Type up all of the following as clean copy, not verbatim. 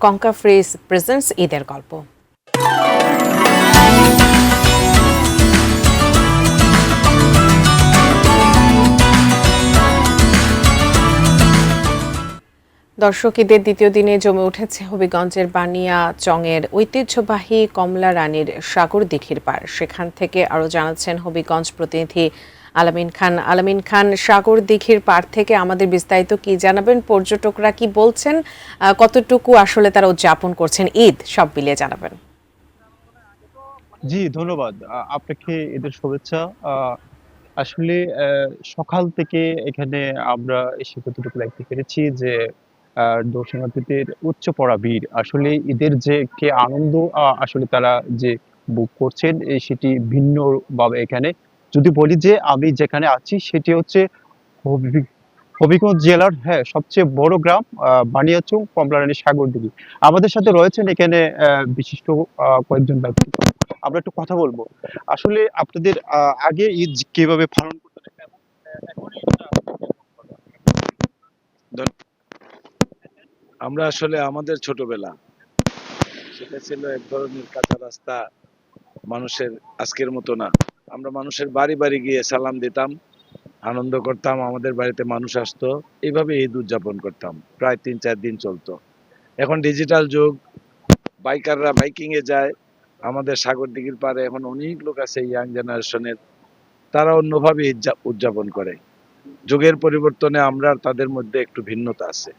কঙ্কা fresh presents ঈদের গল্প। দর্শক, ঈদের দ্বিতীয় দিনে জমে উঠেছে হবিগঞ্জের বানিয়া চংয়ের ঐতিহ্যবাহী কমলা রানীর সাগর দিঘির পাড়। সেখান থেকে আরও জানাচ্ছেন হবিগঞ্জ প্রতিনিধি আলামিন খান। আলামিন খান, সাগর দিঘির পাড় থেকে আমাদের বিস্তারিত কি জানাবেন? পর্যটকরা কি বলছেন, কতটুকু আসলে তারা উদযাপন করছেন ঈদ, সব মিলিয়ে জানাবেন। জি, ধন্যবাদ। আপনাকে ঈদের শুভেচ্ছা। আসলে সকাল থেকে এখানে আমরা এসে কতটুকু দেখতে পেরেছি যে দর্শনার্থীদের উপচে পড়া ভিড়। আসলে ঈদের যে একটি আনন্দ আসলে তারা যে ভোগ করছেন সেটি ভিন্নভাবে এখানে। যদি বলি যে আমি যেখানে আছি সেটি হচ্ছে হবি হবিগঞ্জ জেলার সবচেয়ে বড় গ্রাম বানিয়াচং কমলারানী সাগরদিঘি। আমাদের সাথে রয়েছেন এখানে বিশিষ্ট কয়েকজন ব্যক্তি। আমরা একটু কথা বলবো। আসলে আপনাদের আগে ঈদ কিভাবে পালন করতেন এবং এখন ঈদটা আমরা আসলে আমাদের ছোটবেলা সেটা ছিল এক ধরনের কাঁচা রাস্তা, মানুষের আজকের মতো না। আমরা মানুষের বাড়ি বাড়ি গিয়ে সালাম দিতাম, আনন্দ করতাম, আমাদের বাড়িতে মানুষ আসতো, এইভাবে ঈদ উদযাপন করতাম, প্রায় ৩-৪ দিন চলতো। এখন ডিজিটাল যুগ, বাইকাররা বাইকিং এ যায়, আমাদের সাগর দিঘির পাড়ে এখন অনেক লোক আছে ইয়াং জেনারেশনের, তারা অন্যভাবে ঈদ উদযাপন করে। যুগের পরিবর্তনে আমরা তাদের মধ্যে একটু ভিন্নতা আছে,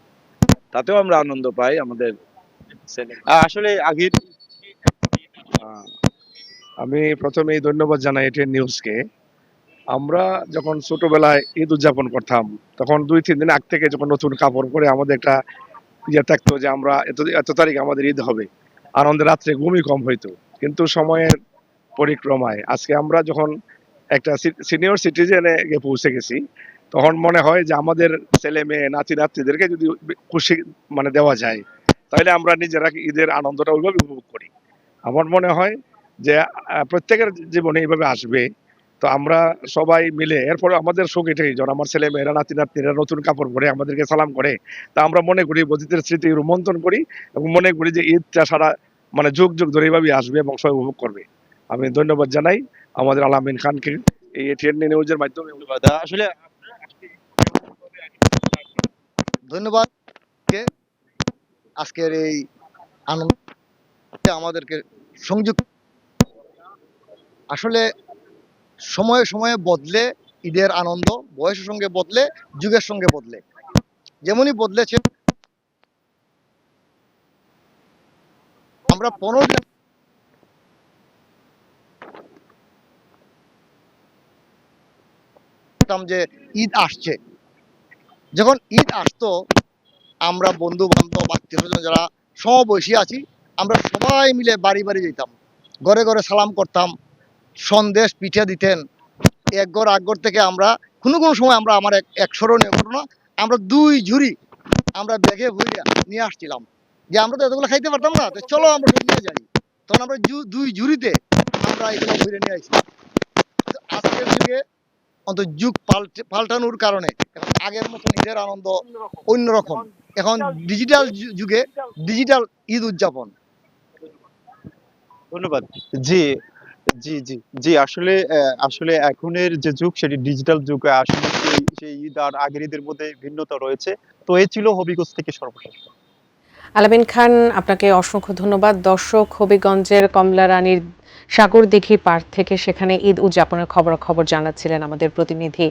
তাতেও আমরা আনন্দ পাই। আমাদের আসলে আগের আহ, আমি প্রথমেই ধন্যবাদ জানাই এটিএন নিউজকে। আমরা যখন ছোটবেলায় ঈদ উদযাপন করতাম, তখন 2-3 দিন আগ থেকে যখন নতুন কাপড় পরে আমাদের একটা ইয়ে থাকতো যে আমরা এত এত তারিখ আমাদের ঈদ হবে, আনন্দের রাত্রে ঘুমই কম হইতো। কিন্তু সময়ের পরিক্রমায় আজকে আমরা যখন একটা সিনিয়র সিটিজেনে গিয়ে পৌঁছে গেছি, তখন মনে হয় যে আমাদের ছেলে মেয়ে নাতি নাতনিদেরকে যদি খুশি মানে দেওয়া যায়, তাহলে আমরা নিজেরা ঈদের আনন্দটা ওইভাবে উপভোগ করি। আমার মনে হয় যে প্রত্যেকের জীবনে এইভাবে আসবে। তো আমরা সবাই মিলে এরপরে আমাদের সুখ এটাই, যখন আমার ছেলে মেয়েরা নাতি নাতনিরা নতুন কাপড় পরে আমাদেরকে সালাম করে, তা আমরা মনে করি অতীতের স্মৃতি রোমন্থন করি এবং মনে করি যে ঈদটা সারা মানে যুগ যুগ ধরে এইভাবে আসবে এবং সবাই উপভোগ করবে। আমি ধন্যবাদ জানাই আমাদের আলামিন খানকে এই এটিএন নিউজের মাধ্যমে। আসলে ধন্যবাদ আজকের এই আনন্দ আমাদেরকে সংযুক্ত। আসলে সময়ে সময়ে বদলে ঈদের আনন্দ, বয়সের সঙ্গে বদলে, যুগের সঙ্গে বদলে, যেমনই বদলেছে। আমরা 15 দিন যে ঈদ আসছে, যখন ঈদ আসতো আমরা বন্ধু বান্ধব আত্মীয় স্বজন যারা সমবয়সী আছি, আমরা সবাই মিলে বাড়ি বাড়ি যেতাম, ঘরে ঘরে সালাম করতাম, সন্দেশ পিঠা দিতেন। এক ঘর এক ঘর থেকে আমরা কোনো কোনো সময় আমরা আমার এক স্মরণীয় ঘটনা, আমরা 2 ঝুড়ি আমরা ব্যাগে ভরিয়া নিয়ে আসছিলাম, যে আমরা তো এতগুলো খাইতে পারতাম না, তো চলো আমরা সব নিয়ে যাই। তখন আমরা 2 ঝুড়িতে আমরা এগুলো ভরে নিয়ে আসছি। আজকের যুগে অন্তত যুগ পাল্টানোর কারণে এখন আগের মতন ঈদের আনন্দ অন্যরকম। এখন ডিজিটাল যুগে ডিজিটাল ঈদ উদযাপন। ধন্যবাদ। জি, জি, জি, জি। আসলে আসলে এখনের যে যুগ সেটি ডিজিটাল যুগ। আসলে সেই ঈদ আর আগের ঈদের মধ্যে ভিন্নতা রয়েছে। তো এই ছিল হবিগঞ্জ থেকে সর্বশেষ। আলামিন খান, আপনাকে অসংখ্য ধন্যবাদ। দর্শক, হবিগঞ্জের কমলা রানীর সাগর দিঘির পাড় থেকে সেখানে ঈদ উদযাপনের খবর জানাচ্ছিলেন আমাদের প্রতিনিধি